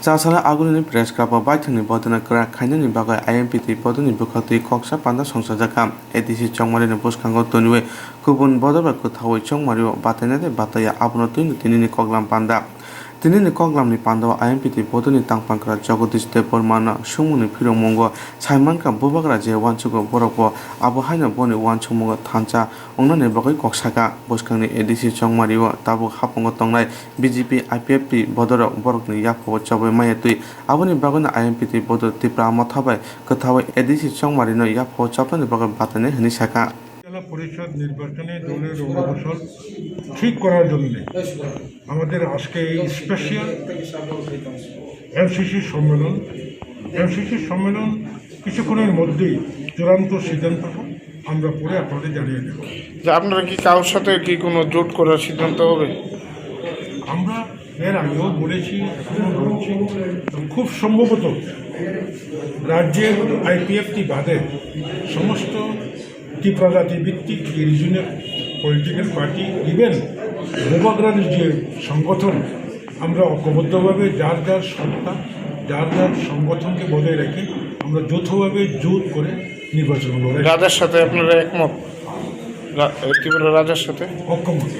Jasala Aguni Press Club of Batainai Batainai Crack Kainani Baga INPT Batainai Bukati Coxa Panda Sakha ADC Chongmario Buskango Tonwe Kubun Bodaba Kutawi Chongmario Batainai Bataya Abnotin Tinini Koglam Panda Tinini Koglam ni Panda INPT Batainai Tangpankra Jagodish Depormana Shumuni Piromongo Saimanka Bubagrani Wanchugo Boropo Abu Haina Boni Wanchumongo thansa Onane Bagai Coxaga Buskani ADC Chongmario Tabu Hapongo Tongai BJP IPFP Bodoro Borokni Yapo Chabe Mayatui Abuni Bagana INPT Bodo TIPRA motha Katawa ADC Chongmario Yapo Chapan Baga Batainai Hani Sakha জেলা পরিষদ নির্বাচনে দলের অগ্রসর ঠিক করার জন্য আমাদের আজকে এই স্পেশাল এমসিসি সম্মেলন কিছুক্ষণের মধ্যেই চূড়ান্ত সিদ্ধান্ত আমরা পরে আপনাদের জানিয়ে দেব। যে আপনারা কি কারোর সাথে কি কোনো জোট করার সিদ্ধান্ত হবে? আমরা এর আগেও বলেছি, এখনও বলছি, খুব সম্ভবত রাজ্যের আইপিএফটি বাদে সমস্ত ত্রিপুরা জাতি ভিত্তিক রিজনের পলিটিক্যাল পার্টি ইভেন বুবাগ্রানির যে সংগঠন আমরা ঐক্যবদ্ধভাবে যার যার সত্তা যার যার সংগঠনকে বজায় রেখে আমরা যৌথভাবে জোট করে নির্বাচন লড়াই। রাজার সাথে আপনারা একমত? ত্রিপুরা রাজার সাথে ঐক্যমত।